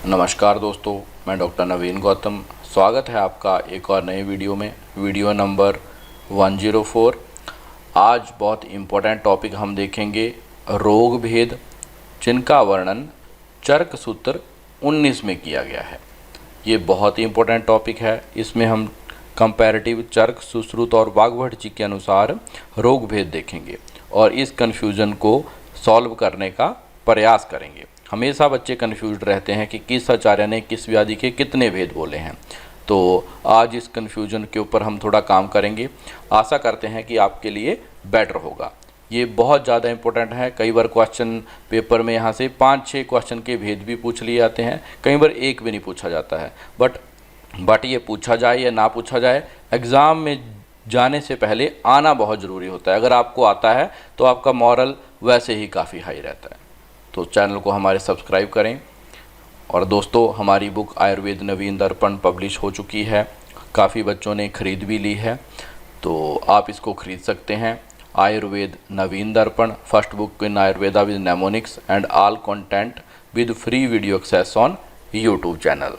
नमस्कार दोस्तों, मैं डॉक्टर नवीन गौतम। स्वागत है आपका एक और नए वीडियो में, वीडियो नंबर 104। आज बहुत इम्पोर्टेंट टॉपिक हम देखेंगे, रोग भेद, जिनका वर्णन चर्क सूत्र 19 में किया गया है। ये बहुत ही इम्पोर्टेंट टॉपिक है। इसमें हम कंपैरेटिव चर्क, सुश्रुत और वाग्भट जी के अनुसार रोग भेद देखेंगे और इस कन्फ्यूज़न को सॉल्व करने का प्रयास करेंगे। हमेशा बच्चे कन्फ्यूज्ड रहते हैं कि किस आचार्य ने किस व्याधि के कितने भेद बोले हैं। तो आज इस कन्फ्यूजन के ऊपर हम थोड़ा काम करेंगे। आशा करते हैं कि आपके लिए बेटर होगा। ये बहुत ज़्यादा इम्पोर्टेंट है। कई बार क्वेश्चन पेपर में यहाँ से 5-6 क्वेश्चन के भेद भी पूछ लिए जाते हैं, कई बार एक भी नहीं पूछा जाता है। बट ये पूछा जाए या ना पूछा जाए, एग्ज़ाम में जाने से पहले आना बहुत ज़रूरी होता है। अगर आपको आता है तो आपका मॉरल वैसे ही काफ़ी हाई रहता है। तो चैनल को हमारे सब्सक्राइब करें। और दोस्तों, हमारी बुक आयुर्वेद नवीन दर्पण पब्लिश हो चुकी है, काफ़ी बच्चों ने ख़रीद भी ली है, तो आप इसको ख़रीद सकते हैं। Ayurved Naveen Darpan, first book in Ayurveda with mnemonics and all content with free video access on YouTube channel.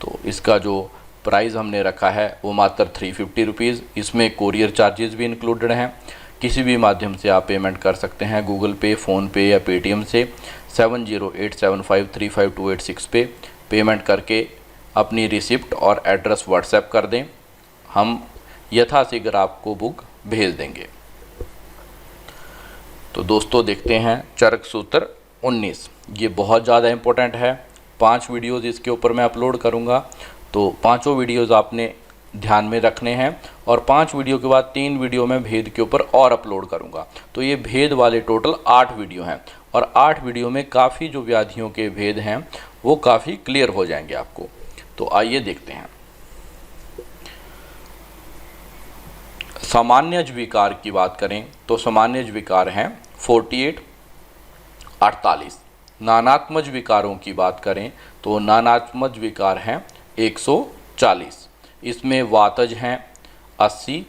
तो इसका जो प्राइस हमने रखा है वो मात्र 350 रुपीज़। इसमें कोरियर चार्जेस भी इंक्लूडेड हैं। किसी भी माध्यम से आप पेमेंट कर सकते हैं, गूगल पे, फ़ोनपे या पेटीएम से 7087535286 पे पेमेंट करके अपनी रिसिप्ट और एड्रेस व्हाट्सएप कर दें। हम यथाशीघ्र आपको बुक भेज देंगे। तो दोस्तों, देखते हैं चर्क सूत्र 19। ये बहुत ज़्यादा इम्पोर्टेंट है। 5 वीडियोज़ इसके ऊपर मैं अपलोड करूँगा, तो पाँचों वीडियोज़ आपने ध्यान में रखने हैं। और 5 वीडियो के बाद 3 वीडियो में भेद के ऊपर और अपलोड करूंगा। तो ये भेद वाले टोटल 8 वीडियो हैं और 8 वीडियो में काफ़ी जो व्याधियों के भेद हैं वो काफ़ी क्लियर हो जाएंगे आपको। तो आइए देखते हैं। सामान्य विकार की बात करें तो सामान्य विकार हैं 48, 48। नानात्मज विकारों की बात करें तो नानात्मज विकार हैं 140। इसमें वातज हैं 80,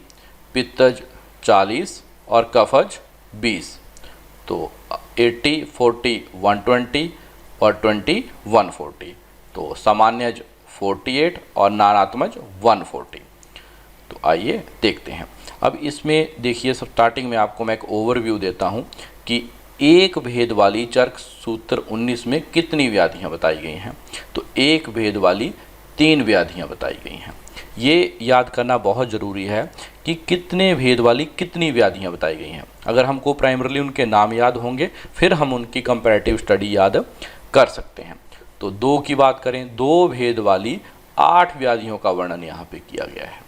पित्तज 40 और कफज 20। तो 80, 40, 120 और 20, 140। तो सामान्यज 48 और नानात्मज 140। तो आइए देखते हैं। अब इसमें देखिए, स्टार्टिंग में आपको मैं एक ओवरव्यू देता हूं कि एक भेद वाली चर्क सूत्र 19 में कितनी व्याधियां बताई गई हैं। तो एक भेद वाली 3 व्याधियां बताई गई हैं। ये याद करना बहुत ज़रूरी है कि कितने भेद वाली कितनी व्याधियां बताई गई हैं। अगर हमको प्राइमरली उनके नाम याद होंगे, फिर हम उनकी कंपैरेटिव स्टडी याद कर सकते हैं। तो 2 की बात करें, 2 भेद वाली 8 व्याधियों का वर्णन यहाँ पे किया गया है।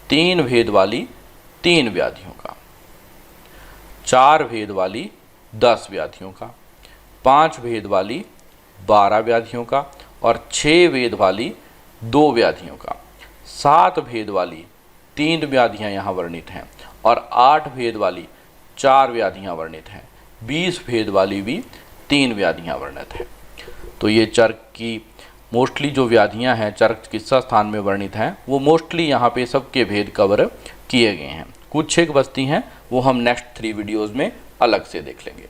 3 भेद वाली 3 व्याधियों का, 4 भेद वाली 10 व्याधियों का, 5 भेद वाली 12 व्याधियों का और 6 भेद वाली 2 व्याधियों का, 7 भेद वाली 3 व्याधियां यहाँ वर्णित हैं और 8 भेद वाली 4 व्याधियां वर्णित हैं। 20 भेद वाली भी 3 व्याधियां वर्णित हैं। तो ये चर्क की मोस्टली जो व्याधियां हैं चर्क चिकित्सा स्थान में वर्णित हैं, वो मोस्टली यहाँ पे सबके भेद कवर किए गए हैं। कुछ एक बस्ती हैं, वो हम नेक्स्ट 3 वीडियोज़ में अलग से देख लेंगे।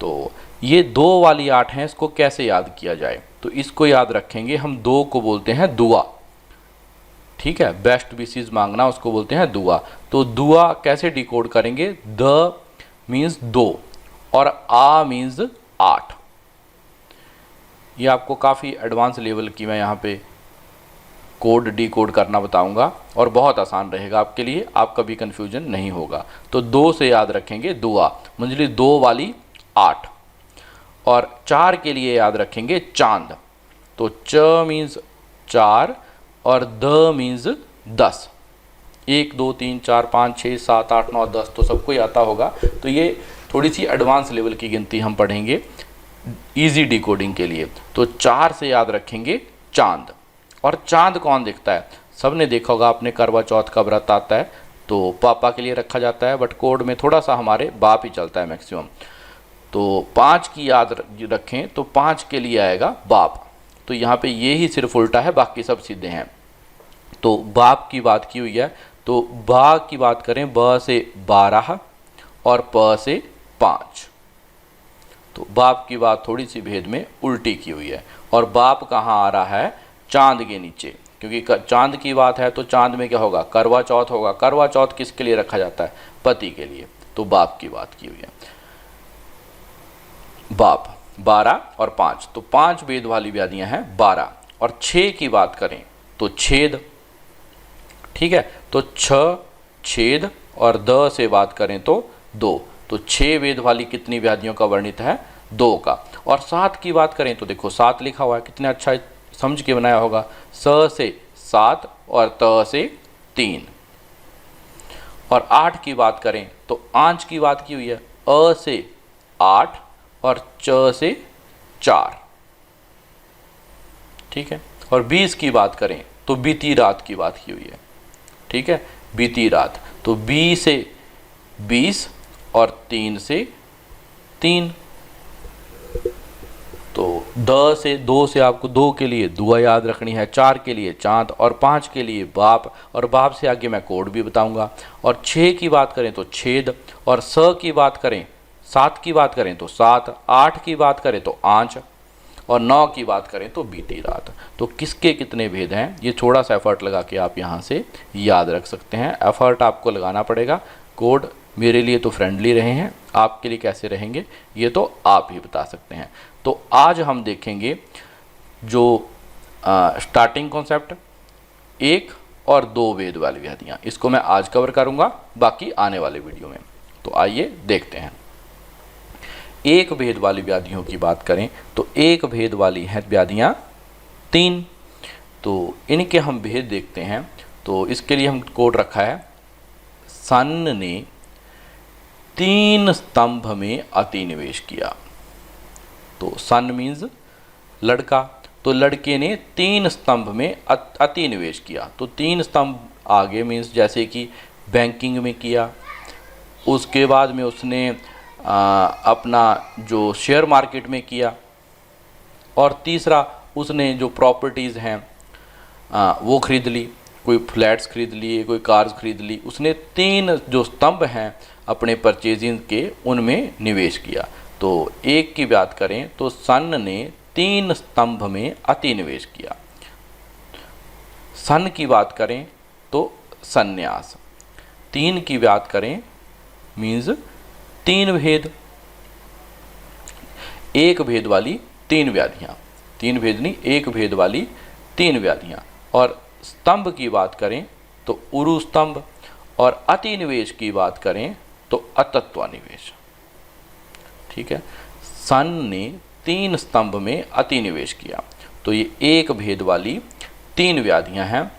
तो ये 2 वाली 8 हैं, इसको कैसे याद किया जाए? तो इसको याद रखेंगे हम। 2 को बोलते हैं दुआ, ठीक है। बेस्ट विशेस मांगना उसको बोलते हैं दुआ। तो दुआ कैसे डिकोड करेंगे? द मीन्स 2 और आ मीन्स 8। ये आपको काफ़ी एडवांस लेवल की मैं यहाँ पे कोड डिकोड करना बताऊंगा और बहुत आसान रहेगा आपके लिए, आपका भी कन्फ्यूजन नहीं होगा। तो 2 से याद रखेंगे दुआ, मंजली 2 वाली 8। और 4 के लिए याद रखेंगे चांद। तो च मीन्स 4 और द मीन्स 10। 1 2 3 4 5 6 7 8 9 10 तो सबको ही आता होगा। तो ये थोड़ी सी एडवांस लेवल की गिनती हम पढ़ेंगे इजी डिकोडिंग के लिए। तो 4 से याद रखेंगे चांद। और चांद कौन देखता है? सब ने देखा होगा आपने, करवा चौथ का व्रत आता है तो पापा के लिए रखा जाता है, बट कोड में थोड़ा सा हमारे बाप ही चलता है मैक्सिमम। तो 5 की याद रखें तो 5 के लिए आएगा बाप। तो यहाँ पे ये ही सिर्फ उल्टा है, बाकी सब सीधे हैं। तो बाप की बात की हुई है, तो बा की बात करें, ब से 12 और प से 5। तो बाप की बात थोड़ी सी भेद में उल्टी की हुई है। और बाप कहाँ आ रहा है, चांद के नीचे, क्योंकि चांद की बात है तो चांद में क्या होगा, करवा चौथ होगा। करवा चौथ किसके लिए रखा जाता है, पति के लिए, तो बाप की बात की हुई है। बाप 12 और 5, तो 5 वेद वाली व्याधियां हैं 12। और 6 की बात करें तो छेद, ठीक है, तो 6 छेद और द से बात करें तो 2, तो 6 वेद वाली कितनी व्याधियों का वर्णित है, 2 का। और 7 की बात करें तो देखो 7 लिखा हुआ है, कितने अच्छा समझ के बनाया होगा, स से 7 और त से 3। और 8 की बात करें तो आंच की बात की हुई है, अ से 8 और च से 4, ठीक है। और 20 की बात करें तो बीती रात की बात की हुई है, ठीक है, बीती रात, तो 20 से 20 और 3 से 3, तो 2 से आपको 2 के लिए दुआ याद रखनी है, 4 के लिए चांद और 5 के लिए बाप, और बाप से आगे मैं कोड भी बताऊंगा। और 6 की बात करें तो छेद, और स की बात करें, 7 की बात करें तो 7, 8 की बात करें तो आंच, और 9 की बात करें तो बीती रात। तो किसके कितने भेद हैं, ये थोड़ा सा एफर्ट लगा के आप यहाँ से याद रख सकते हैं। एफर्ट आपको लगाना पड़ेगा। कोड मेरे लिए तो फ्रेंडली रहे हैं, आपके लिए कैसे रहेंगे ये तो आप ही बता सकते हैं। तो आज हम देखेंगे जो स्टार्टिंग कॉन्सेप्ट 1 और 2 वेद वाली व्याधियाँ, इसको मैं आज कवर करूँगा, बाकी आने वाले वीडियो में। तो आइए देखते हैं। 1 भेद वाली व्याधियों की बात करें तो 1 भेद वाली हैं व्याधियाँ 3, तो इनके हम भेद देखते हैं। तो इसके लिए हम कोड रखा है, सन ने 3 स्तंभ में अति निवेश किया। तो सन मीन्स लड़का, तो लड़के ने 3 स्तंभ में अति निवेश किया। तो 3 स्तंभ आगे मीन्स जैसे कि बैंकिंग में किया, उसके बाद में उसने अपना जो शेयर मार्केट में किया, और तीसरा उसने जो प्रॉपर्टीज़ हैं वो खरीद ली, कोई फ्लैट्स खरीद लिए, कोई कार्स खरीद ली। उसने 3 जो स्तंभ हैं अपने परचेजिंग के, उनमें निवेश किया। तो 1 की बात करें तो सन ने 3 स्तंभ में अति निवेश किया। सन की बात करें तो संन्यास। 3 की बात करें मीन्स 3 भेद, 1 भेद वाली 3 व्याधियाँ, 3 भेद नहीं 1 भेद वाली 3 व्याधियाँ। और स्तंभ की बात करें तो उरु स्तंभ, और अति निवेश की बात करें तो अतत्व निवेश, ठीक है। सन ने 3 स्तंभ में अति निवेश किया, तो ये 1 भेद वाली 3 व्याधियाँ हैं।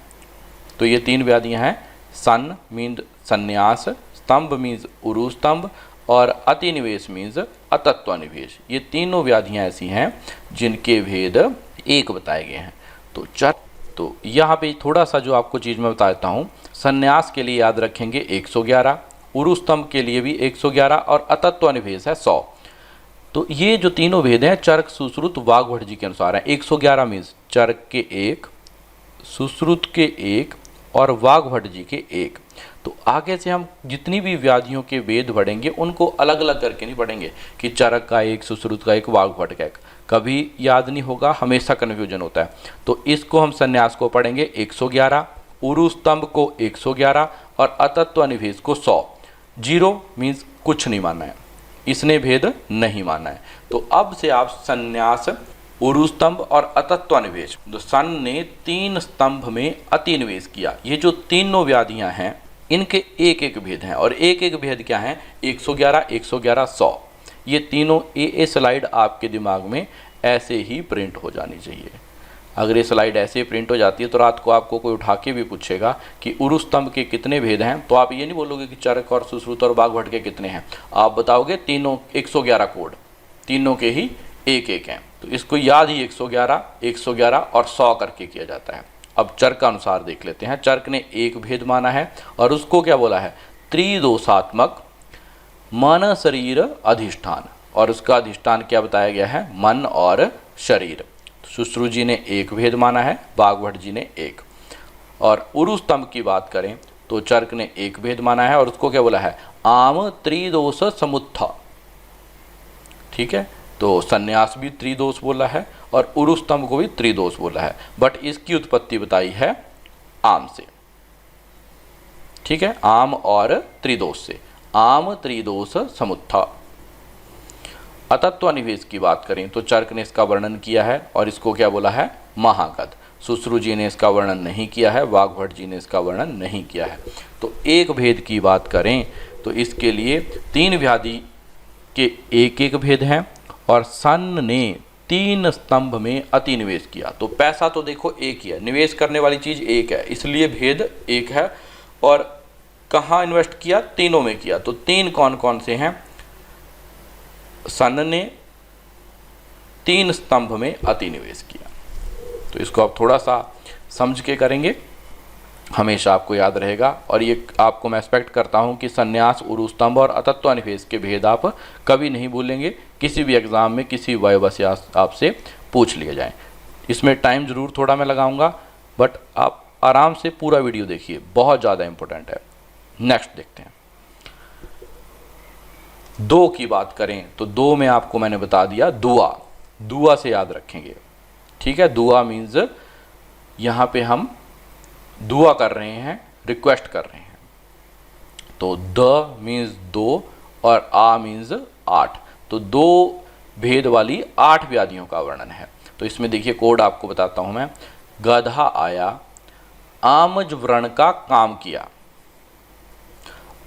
तो ये 3 व्याधियाँ हैं, सन मीन्स संन्यास, स्तंभ मीन्स उरु स्तंभ, और अति निवेश मीन्स अतत्व निवेश। ये तीनों व्याधियाँ ऐसी हैं जिनके भेद 1 बताए गए हैं। तो यहाँ पे थोड़ा सा जो आपको चीज़ मैं बताता हूँ, संन्यास के लिए याद रखेंगे 111, उरु स्तंभ के लिए भी 111, और अतत्व निवेश है 100। तो ये जो तीनों भेद हैं चरक सुश्रुत वाग्भट के अनुसार हैं। 111 मीन्स चरक के 1, सुश्रुत के 1 और वाग्भट के 1। तो आगे से हम जितनी भी व्याधियों के वेद पढ़ेंगे उनको अलग अलग करके नहीं पढ़ेंगे कि चरक का 1, सुश्रुत का 1, वाग्भट का 1, कभी याद नहीं होगा, हमेशा कन्फ्यूजन होता है। तो इसको हम संन्यास को पढ़ेंगे 111, उरु स्तंभ को 111 और अतत्व निवेश को 100। 0 मीन्स कुछ नहीं मानना है, इसने भेद नहीं माना है। तो अब से आप संन्यास, उरु स्तंभ और अतत्व निवेश, तो सन ने 3 स्तंभ में अति निवेश किया, ये जो तीनों व्याधियां हैं इनके 1 भेद हैं। और 1 भेद क्या है, 111, 111, 100। ये तीनों ए स्लाइड आपके दिमाग में ऐसे ही प्रिंट हो जानी चाहिए। अगर ये स्लाइड ऐसे प्रिंट हो जाती है तो रात को आपको कोई उठा के भी पूछेगा कि उरु स्तंभ के कितने भेद हैं, तो आप ये नहीं बोलोगे कि चरक और सुश्रुत और वाग्भट के कितने हैं, आप बताओगे तीनों 111 कोड, तीनों के ही 1 हैं। तो इसको याद ही 111, 111 और 100 करके किया जाता है। अब चरक का अनुसार देख लेते हैं। चरक ने 1 भेद माना है और उसको क्या बोला है, त्रिदोषात्मक मन शरीर अधिष्ठान, और उसका अधिष्ठान क्या बताया गया है, मन और शरीर। सुश्रुत जी ने 1 भेद माना है, वाग्भट जी ने 1। और उरु स्तंभ की बात करें तो चरक ने 1 भेद माना है और उसको क्या बोला है, आम त्रिदोष समुत्था, ठीक है। तो संन्यास भी त्रिदोष बोला है और उरु स्तंभ को भी त्रिदोष बोला है, बट इसकी उत्पत्ति बताई है आम से। ठीक है, आम और त्रिदोष से, आम त्रिदोष समुत्था। अतत्वानिवेश की बात करें तो चर्क ने इसका वर्णन किया है और इसको क्या बोला है, महागध। सुश्रु जी ने इसका वर्णन नहीं किया है, वाग्भट जी ने इसका वर्णन नहीं किया है। तो एक भेद की बात करें तो इसके लिए 3 व्याधि के एक एक भेद हैं और सन ने 3 स्तंभ में अति निवेश किया। तो पैसा तो देखो एक ही है, निवेश करने वाली चीज़ एक है, इसलिए भेद एक है। और कहाँ इन्वेस्ट किया, तीनों में किया। तो 3 कौन कौन से हैं, सन ने 3 स्तंभ में अति निवेश किया। तो इसको आप थोड़ा सा समझ के करेंगे, हमेशा आपको याद रहेगा। और ये आपको मैं एक्सपेक्ट करता हूँ कि संन्यास, उरु स्तंभ और अतत्वानिवेश के भेद आप कभी नहीं भूलेंगे। किसी भी एग्ज़ाम में किसी वयव से आपसे पूछ लिए जाएं। इसमें टाइम ज़रूर थोड़ा मैं लगाऊंगा, बट आप आराम से पूरा वीडियो देखिए, बहुत ज़्यादा इंपॉर्टेंट है। नेक्स्ट देखते हैं, 2 की बात करें तो 2 में आपको मैंने बता दिया दुआ, दुआ से याद रखेंगे। ठीक है, दुआ मीन्स यहाँ पे हम दुआ कर रहे हैं, रिक्वेस्ट कर रहे हैं। तो द मीन्स 2 और आ मीन्स 8। तो 2 भेद वाली 8 व्याधियों का वर्णन है। तो इसमें देखिए कोड आपको बताता हूं मैं। गधा आया, आमज व्रण का काम किया,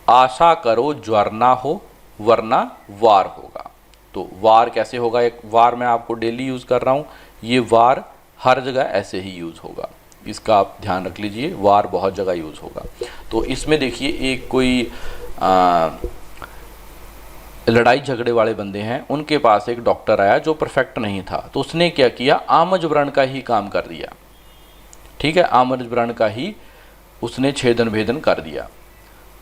आशा करो ज्वर ना हो वरना वार होगा। तो वार कैसे होगा, एक वार मैं आपको डेली यूज़ कर रहा हूँ, ये वार हर जगह ऐसे ही यूज़ होगा, इसका आप ध्यान रख लीजिए, वार बहुत जगह यूज़ होगा। तो इसमें देखिए एक कोई लड़ाई झगड़े वाले बंदे हैं, उनके पास एक डॉक्टर आया जो परफेक्ट नहीं था। तो उसने क्या किया, आमज व्रण का ही काम कर दिया। ठीक है, आमज व्रण का ही उसने छेदन भेदन कर दिया।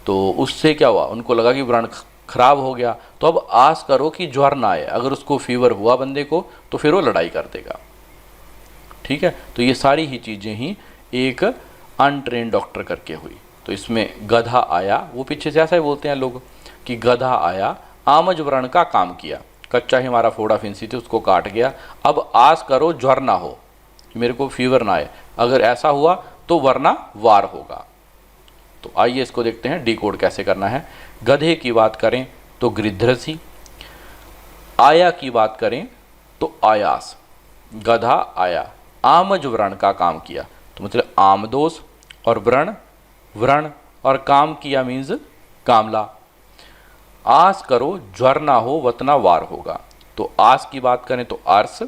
तो उससे क्या हुआ, उनको लगा कि व्रण खराब हो गया। तो अब आस करो कि ज्वर ना आए, अगर उसको फीवर हुआ बंदे को तो फिर वो लड़ाई कर देगा। ठीक है, तो ये सारी ही चीज़ें ही एक अनट्रेन डॉक्टर करके हुई। तो इसमें गधा आया, वो पीछे से ऐसा ही बोलते हैं लोग कि गधा आया, आमज व्रण का काम किया, कच्चा ही हमारा फोड़ा फिंसी थे उसको काट गया। अब आस करो ज्वर ना हो, मेरे को फीवर ना आए, अगर ऐसा हुआ तो वरना वार होगा। तो आइए इसको देखते हैं डिकोड कैसे करना है। गधे की बात करें तो गृध्रसी, आया की बात करें तो आयास। गधा आया, आमज व्रण का काम किया, तो मतलब आमदोष, और व्रण व्रण, और काम किया मीन्स कामला। आस करो ज्वर ना हो वतना वार होगा। तो आस की बात करें तो आर्स,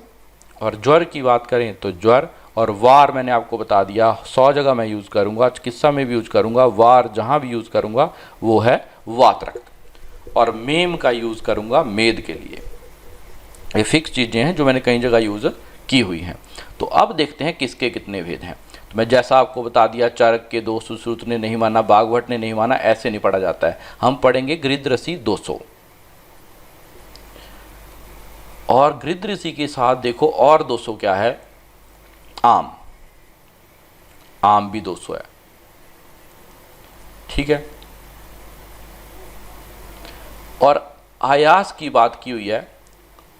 और ज्वर की बात करें तो ज्वर, और वार मैंने आपको बता दिया 100 जगह मैं यूज़ करूँगा, चिकित्सा में भी यूज़ करूँगा, वार जहाँ भी यूज़ करूँगा वो है वातरक्त। और मेम का यूज़ करूँगा मेद के लिए। ये फिक्स चीज़ें हैं जो मैंने कई जगह यूज़ की हुई हैं। तो अब देखते हैं किसके कितने भेद हैं। तो मैं जैसा आपको बता दिया, चरक के 2 सुश्रुत ने नहीं माना, वाग्भट ने नहीं माना, ऐसे नहीं पढ़ा जाता है। हम पढ़ेंगे गृध्रसी 200, और गृध्रसी के साथ देखो और 200 क्या है, आम, आम भी 200 है। ठीक है, और आयास की बात की हुई है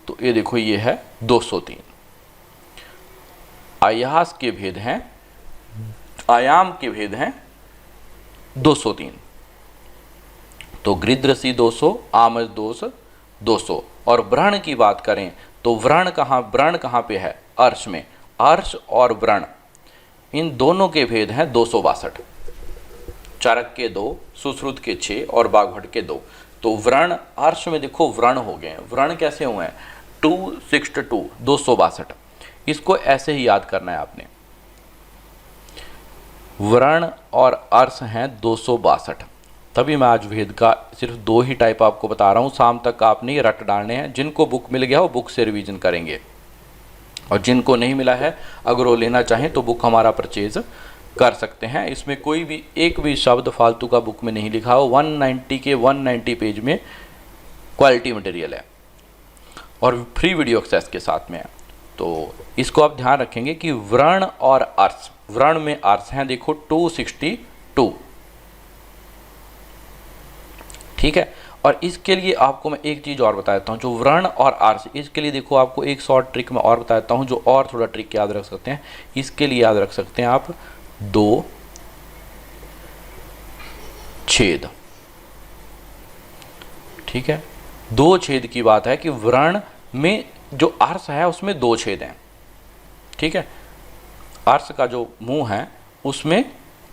तो ये देखो ये है 203। आयास के भेद हैं, आयाम के भेद हैं 203। तो गृध्रसी 200, आमज दोष 200। और व्रण की बात करें तो व्रण कहाँ पे है, अर्श में। अर्श और व्रण इन दोनों के भेद हैं 262। चरक के 2, सुश्रुत के 6 और वाग्भट के 2। तो व्रण, अर्श में देखो व्रण हो गए हैं। व्रण कैसे हुए हैं, 262, 262। इसको ऐसे ही याद करना है आपने। व्रण और अर्श हैं 262। तभी मैं आज भेद का सिर्फ 2 ही टाइप आपको बता रहा हूँ। शाम तक आपने ये रट डालने हैं। जिनको बुक मिल गया वो बुक से रिवीजन करेंगे, और जिनको नहीं मिला है अगर वो लेना चाहें तो बुक हमारा परचेज कर सकते हैं। इसमें कोई भी एक भी शब्द फालतू का बुक में नहीं लिखा हो। 190 के 190 पेज में क्वालिटी मटेरियल है और फ्री वीडियो एक्सेस के साथ में है। तो इसको आप ध्यान रखेंगे कि व्रण और अर्श, व्रण में अर्श हैं देखो 262, ठीक है, और इसके लिए आपको मैं एक चीज़ और बता देता हूँ, जो वर्ण और आर्स, इसके लिए देखो आपको एक शॉर्ट ट्रिक मैं और बता देता हूँ, जो और थोड़ा ट्रिक याद रख सकते हैं। इसके लिए याद रख सकते हैं आप 2 छेद, ठीक है। 2 छेद की बात है कि वर्ण में जो आर्स है उसमें 2 छेद हैं, ठीक है। आर्स का जो मुंह है उसमें,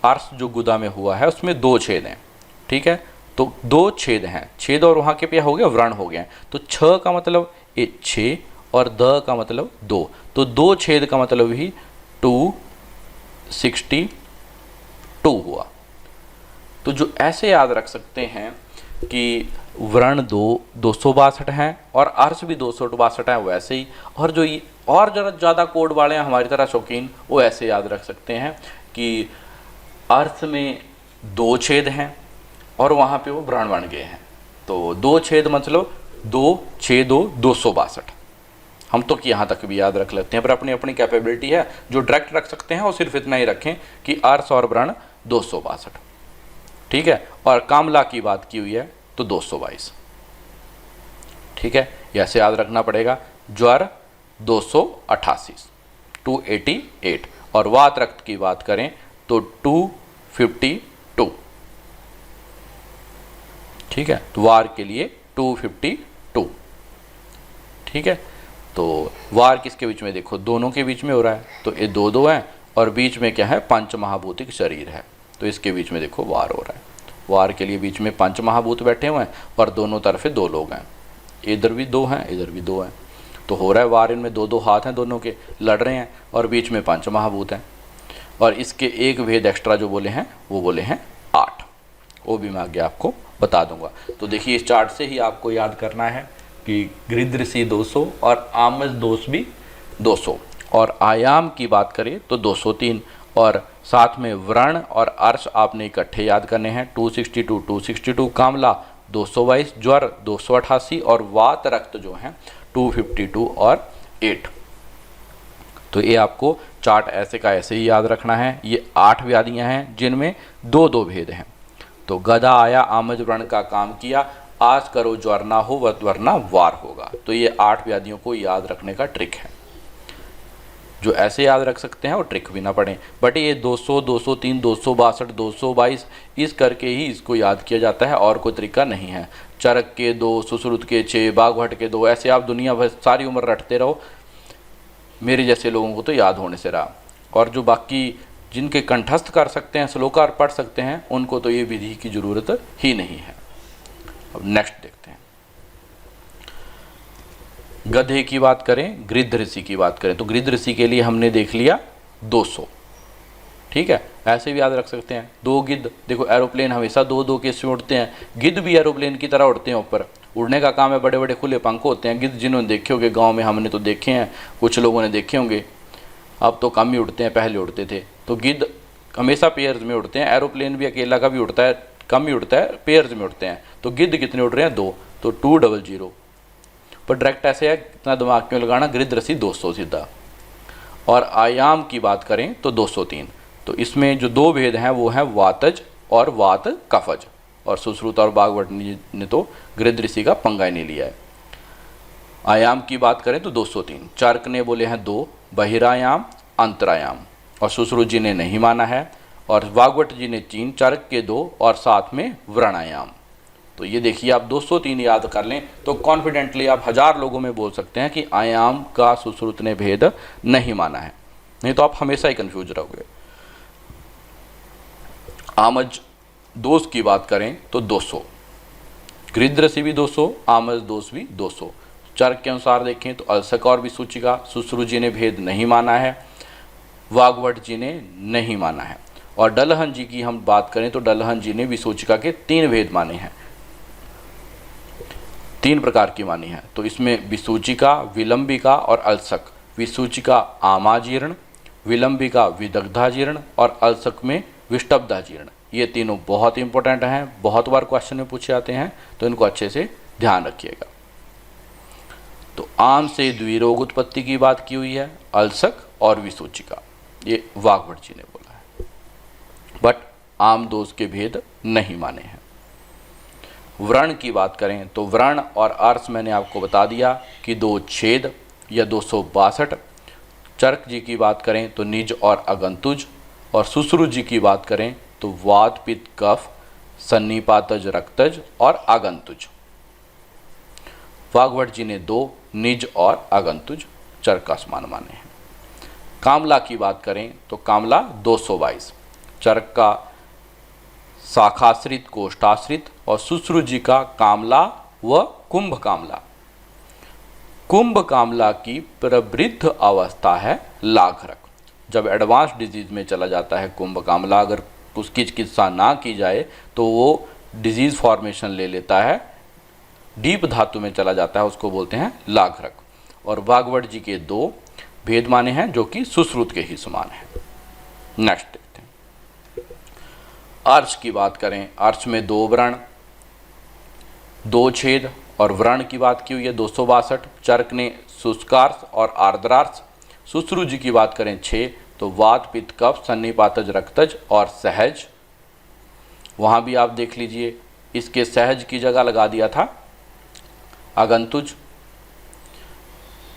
आर्स जो गुदा में हुआ है उसमें 2 छेद हैं, ठीक है। तो 2 छेद हैं, छेद और वहाँ के पे हो गया व्रण हो गया। तो 6 का मतलब 6 और द का मतलब 2, तो 2 छेद का मतलब ही 262 हुआ। तो जो ऐसे याद रख सकते हैं कि वर्ण 262 हैं और अर्श भी 262 है, वैसे ही। और जो ये और जरा ज़्यादा कोड वाले हैं हमारी तरह शौकीन, वो ऐसे याद रख सकते हैं कि अर्थ में 2 छेद हैं और वहाँ पे वो वर्ण बन गए हैं। तो 2 छेद मतलब 2 6 2 262। हम तो कि यहाँ तक भी याद रख लेते हैं, पर अपनी अपनी कैपेबिलिटी है। जो डायरेक्ट रख सकते हैं वो सिर्फ इतना ही रखें कि अर्श और वर्ण 262, ठीक है। और कामला की बात की हुई है तो 222, ठीक है। ऐसे याद रखना पड़ेगा। ज्वर 288 288, और वात रक्त की बात करें तो 252, ठीक है। तो वार के लिए 252, ठीक है। तो वार किसके बीच में, देखो दोनों के बीच में हो रहा है, तो ये 2 2 है और बीच में क्या है, पंचमहाभूतिक शरीर है, तो इसके बीच में देखो वार हो रहा है। वार के लिए बीच में पंचमहाभूत बैठे हुए हैं और दोनों तरफे 2 लोग हैं, इधर भी 2 हैं इधर भी 2 हैं, तो हो रहा है वार। इनमें 2 2 हाथ हैं, दोनों के लड़ रहे हैं और बीच में पंचमहाभूत हैं। और इसके एक भेद एक्स्ट्रा जो बोले हैं वो बोले हैं 8, वो भी मैं आगे आपको बता दूंगा। तो देखिए इस चार्ट से ही आपको याद करना है कि गृध्रसी 200 और आमज दोष भी 200, और आयाम की बात करें तो 203, और साथ में वर्ण और अर्श आपने इकट्ठे याद करने हैं। 262 262, कामला 222, ज्वर 288 और वात रक्त जो है 252 और 8। तो ये आपको चार्ट ऐसे का ऐसे ही याद रखना है। ये 8 व्याधियां हैं जिनमें 2 2 भेद हैं। तो गधा आया आमज व्रण का काम किया, आज करो ज्वर ना हो वरना वार होगा। तो ये 8 व्याधियों को याद रखने का ट्रिक है, जो ऐसे याद रख सकते हैं और ट्रिक भी ना पढ़ें। बट ये 200 203 262 222 इस करके ही इसको याद किया जाता है, और कोई तरीका नहीं है। चरक के 2, सुश्रुत के 6, बाघभट के 2, ऐसे आप दुनिया भर सारी उम्र रटते रहो, मेरे जैसे लोगों को तो याद होने से रहा। और जो बाकी जिनके कंठस्थ कर सकते हैं, श्लोकार पढ़ सकते हैं, उनको तो ये विधि की ज़रूरत ही नहीं है। अब नेक्स्ट देखते हैं। गधे की बात करें, गृध्र ऋषि की बात करें, तो गृध्र ऋषि के लिए हमने देख लिया 200, ठीक है। ऐसे भी याद रख सकते हैं 2 गिद्ध। देखो एरोप्लेन हमेशा 2 2 केस में उड़ते हैं, गिद्ध भी एरोप्लेन की तरह उड़ते हैं, ऊपर उड़ने का काम है, बड़े बड़े खुले पंख होते हैं। गिद्ध जिन्होंने देखे होंगे गांव में, हमने तो देखे हैं, कुछ लोगों ने देखे होंगे, अब तो कम ही उड़ते हैं, पहले उड़ते थे। तो गिद्ध हमेशा पेयर्स में उड़ते हैं, एरोप्लेन भी अकेला का भी उड़ता है, कम ही उड़ता है, पेयर्स में उड़ते हैं। तो गिद्ध कितने उड़ रहे हैं, 2, तो 200, पर डायरेक्ट ऐसे है, इतना दिमाग क्यों लगाना, गृध्र ऋषि 200 सीधा। और आयाम की बात करें तो 203, तो इसमें जो 2 भेद हैं वो हैं वातज और वात कफज, और सुश्रुत और बाघभट ने तो गृध्र ऋषि का पंगा ही नहीं लिया है। आयाम की बात करें तो 203, चर्क ने बोले हैं 2, बहिरायाम अंतरायाम, और सुश्रुत जी ने नहीं माना है, और बाघभट जी ने 3, चर्क के 2 और साथ में व्रणायाम। तो ये देखिए आप 203 याद कर लें तो कॉन्फिडेंटली आप 1000 लोगों में बोल सकते हैं कि आयाम का सुश्रुत ने भेद नहीं माना है, नहीं तो आप हमेशा ही कंफ्यूज रहोगे। आमज दोष की बात करें तो 200, गृध्र ऋषि भी 200, आमज दोष भी 200। चर्क के अनुसार देखें तो अलसक और विसूचिका सुश्रुत जी ने भेद नहीं माना है, वाघभट जी ने नहीं माना है। और डलहन जी की हम बात करें तो डलहन जी ने विसूचिका के 3 भेद माने हैं, 3 प्रकार की मानी है। तो इसमें विसूचिका, विलंबिका और अलसक। विसूचिका आमाजीर्ण, विलंबिका विदग्धाजीर्ण और अलसक में विष्टब्धाजीर्ण। ये तीनों बहुत इंपॉर्टेंट हैं, बहुत बार क्वेश्चन में पूछे जाते हैं, तो इनको अच्छे से ध्यान रखिएगा। तो आम से द्विरोग उत्पत्ति की बात की हुई है, अलसक और विसूचिका, ये वाघभट जी ने बोला है, बट आम दोष के भेद नहीं माने हैं। व्रण की बात करें तो व्रण और अर्श मैंने आपको बता दिया कि 2 छेद या 262। चर्क जी की बात करें तो निज और अगंतुज, और सुश्रुत जी की बात करें तो वात पित्त कफ सन्निपातज रक्तज और आगंतुज। वाग्भट जी ने 2 निज और आगंतुज चर्क का समान माने हैं। कामला की बात करें तो कामला 222, चर्क का शाखाश्रित कोष्ठाश्रित, और सुश्रुत जी का कामला व कुंभ कामला। कुंभ कामला की प्रवृद्ध अवस्था है लाघरक। जब एडवांस डिजीज में चला जाता है कुंभ कामला, अगर उसकी चिकित्सा ना की जाए तो वो डिजीज फॉर्मेशन ले लेता है, डीप धातु में चला जाता है, उसको बोलते हैं लाघरक। और वाग्भट जी के 2 भेद माने हैं जो कि सुश्रुत के ही समान है। नेक्स्ट देखते हैं। अर्श की बात करें, अर्श में 2 व्रण 2 छेद, और व्रण की बात की हुई है 262। चर्क ने शुष्कार्श और आर्द्रार्श। सुश्रुत जी की बात करें 6, तो वात पित्त कफ सन्निपातज रक्तज और सहज। वहाँ भी आप देख लीजिए, इसके सहज की जगह लगा दिया था आगंतुज।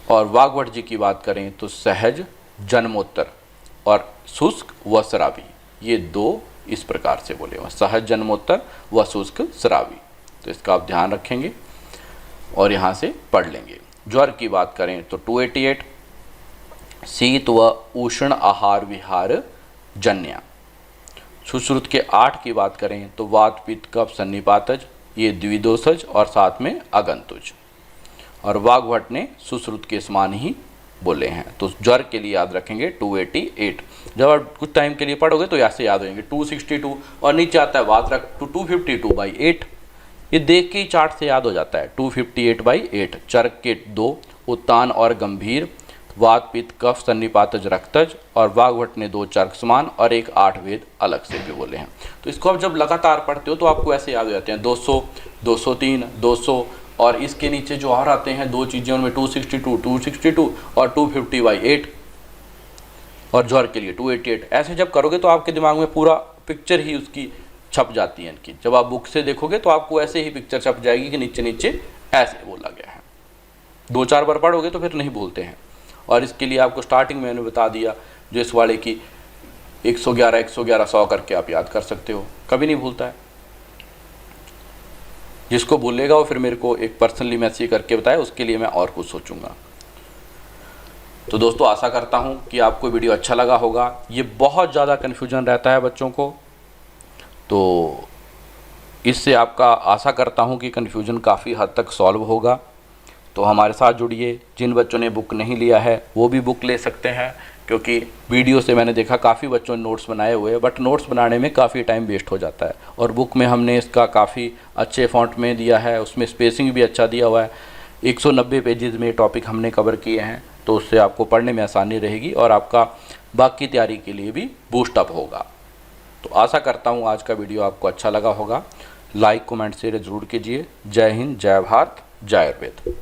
और वाग्भट जी की बात करें तो सहज जन्मोत्तर और शुष्क व स्रावी, ये 2 इस प्रकार से बोले हुए, सहज जन्मोत्तर व शुष्क स्रावी। तो इसका आप ध्यान रखेंगे और यहाँ से पढ़ लेंगे। ज्वर की बात करें तो 288, शीत व उष्ण आहार विहार जन्या। सुश्रुत के 8 की बात करें तो वात पित्त कफ सन्निपातज, ये द्विदोषज और साथ में अगंतुज। और वाग्भट ने सुश्रुत के समान ही बोले हैं। तो ज्वर के लिए याद रखेंगे 288। जब आप कुछ टाइम के लिए पढ़ोगे तो ऐसे याद होंगे 262, और नीचे आता है वात रख तो 252/8। ये देख के ही चार्ट से याद हो जाता है। 258/8। चर्क के 2 उत्तान और गंभीर, वात पित्त कफ सन्निपातज रक्तज, और वाग्भट ने 2 चर्क समान और एक 8 भेद अलग से भी बोले हैं। तो इसको आप जब लगातार पढ़ते हो तो आपको ऐसे याद हो जाते हैं 200, 203, 200, और इसके नीचे जो और आते हैं 2 चीज़ें, उनमें 262 और 250/8, और ज्वर के लिए 288। ऐसे जब करोगे तो आपके दिमाग में पूरा पिक्चर ही उसकी छप जाती है इनकी। जब आप बुक से देखोगे तो आपको ऐसे ही पिक्चर छप जाएगी कि नीचे नीचे ऐसे बोला गया है। 2-4 बार पढ़ोगे तो फिर नहीं भूलते हैं। और इसके लिए आपको स्टार्टिंग में मैंने बता दिया, जो इस वाले की 111, 111, 100 करके आप याद कर सकते हो, कभी नहीं भूलता है। जिसको भूलेगा वो फिर मेरे को एक पर्सनली मैसेज करके बताए, उसके लिए मैं और कुछ सोचूंगा। तो दोस्तों, आशा करता हूँ कि आपको वीडियो अच्छा लगा होगा। ये बहुत ज़्यादा कन्फ्यूजन रहता है बच्चों को, तो इससे आपका आशा करता हूँ कि कन्फ्यूजन काफ़ी हद तक सॉल्व होगा। तो हमारे साथ जुड़िए। जिन बच्चों ने बुक नहीं लिया है वो भी बुक ले सकते हैं, क्योंकि वीडियो से मैंने देखा काफ़ी बच्चों ने नोट्स बनाए हुए हैं, बट नोट्स बनाने में काफ़ी टाइम वेस्ट हो जाता है। और बुक में हमने इसका काफ़ी अच्छे फॉन्ट में दिया है, उसमें स्पेसिंग भी अच्छा दिया हुआ है। 190 पेजेस में टॉपिक हमने कवर किए हैं, तो उससे आपको पढ़ने में आसानी रहेगी और आपका बाकी तैयारी के लिए भी बूस्टअप होगा। तो आशा करता हूँ आज का वीडियो आपको अच्छा लगा होगा। लाइक, कमेंट, शेयर ज़रूर कीजिए। जय हिंद, जय भारत, जय आयुर्वेद।